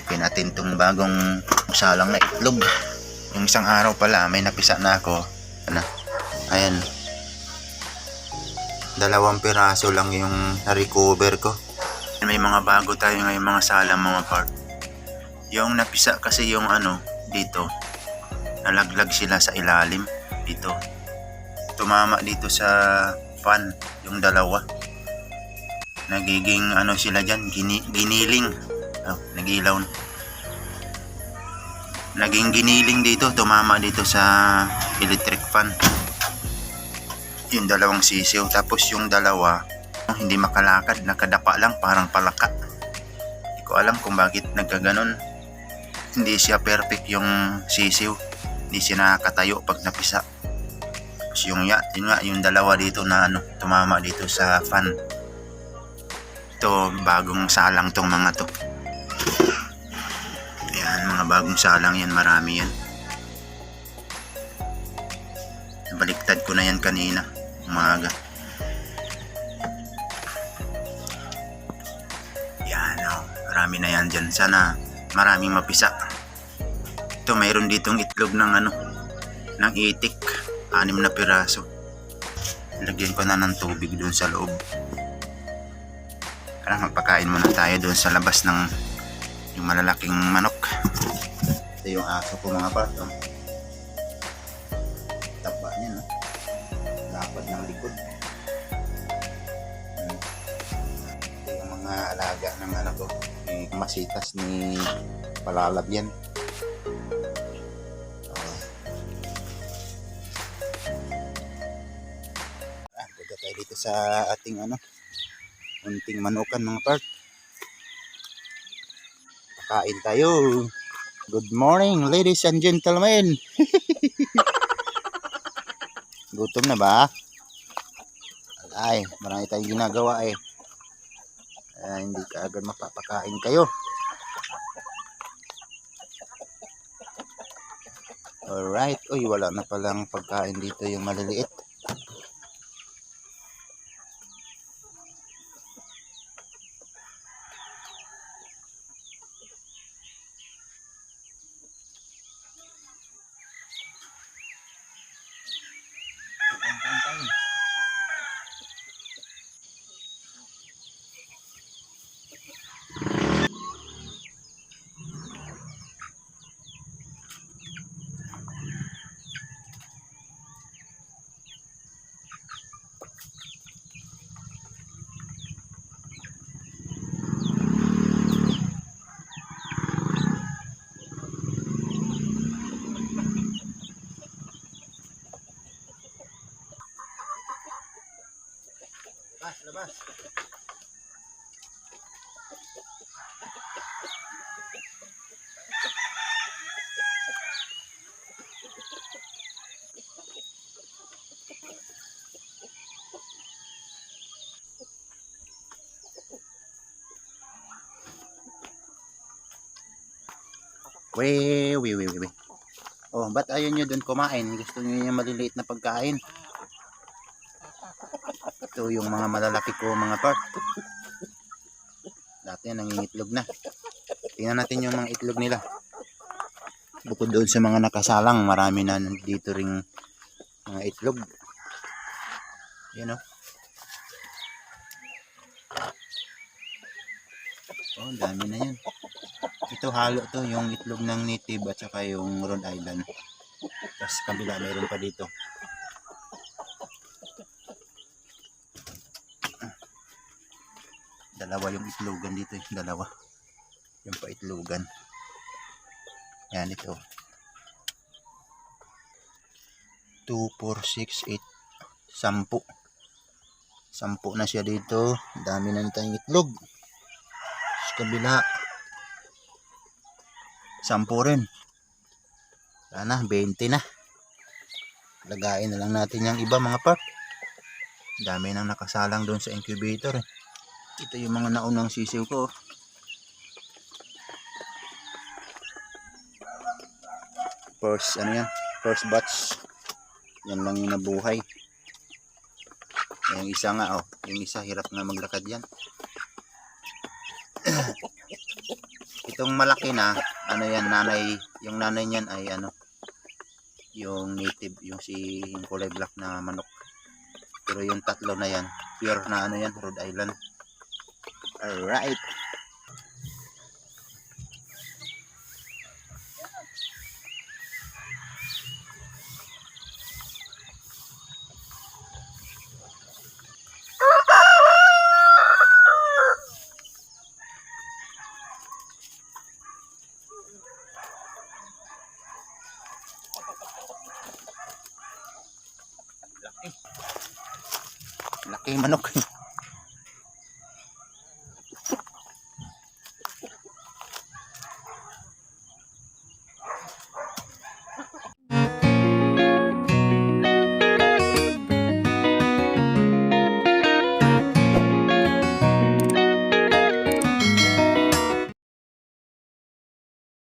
silipin natin itong bagong salang na itlog. Yung isang araw pala may napisa na ako. Ayan, 2 piraso lang yung na-recover ko. May mga bago tayo ngayon mga salang mga part. Yung napisa kasi yung dito, nalaglag sila sa ilalim dito, tumama dito sa fan yung dalawa, nagiging sila dyan, giniling. Nagilaw na. Naging giniling dito, tumama dito sa electric fan yung 2 sisiw. Tapos yung dalawa hindi makalakad, nakadapa lang parang palaka. Hindi ko alam kung bakit nagkaganon. Hindi siya perfect yung sisiw, hindi siya nakakatayo pag napisa. Tapos yung 2 dito na tumama dito sa fan. Ito bagong salang tong mga to. Ayan, mga bagong salang yan, marami yan. Baliktad ko na yan kanina umaga. Yan, marami na yan dyan. Sana maraming mapisa. Ito mayroon ditong itlog ng ng itik, 6 na piraso. Lagyan ko na ng tubig doon sa loob. Magpakain muna tayo doon sa labas ng yung malalaking manok. Ito yung aso ko mga part. Taba niya, lapad ng likod. Ito yung mga alaga ng ko. May masitas ni Palalab yan. Punta tayo dito sa ating unting manukan mga part. Pakain tayo. Good morning ladies and gentlemen. Gutom na ba? Ay, marami tayong ginagawa hindi ka agad mapapakain kayo. Alright. Uy, wala na palang pagkain dito yung maliliit. Labas. We. Oh, ba't ayaw nyo dun kumain? Gusto nyo yung maliliit na pagkain? Ito yung mga malalaki ko mga part. Dati nangingitlog na. Tingnan natin yung mga itlog nila. Bukod doon sa mga nakasalang, marami na dito ring mga itlog. Yan Oh, dami na yan. Ito halo to, yung itlog ng native at saka yung Rhode Island. Tapos kabila mayroon pa dito. Dalawa yung itlogan dito, 2. Yung pa itlogan. Yan ito. 2, 4, 6, 8, 10. 10 na siya dito. Dami na tayong itlog. Sa kabila 10 rin. Sana 20 na. Lagayin na lang natin yung iba mga part. Dami nang nakasalang doon sa incubator. Ito yung mga naunang sisiw ko. First batch. Yan lang yung nabuhay. Yung isa nga yung isa hirap na maglakad yan. Itong malaki na, ano yan, nanay, yung nanay niyan ay ano, yung native, yung kulay black na manok. Pero yung tatlo na yan, pure na ano yan, Rhode Island. Alright. Laki manok.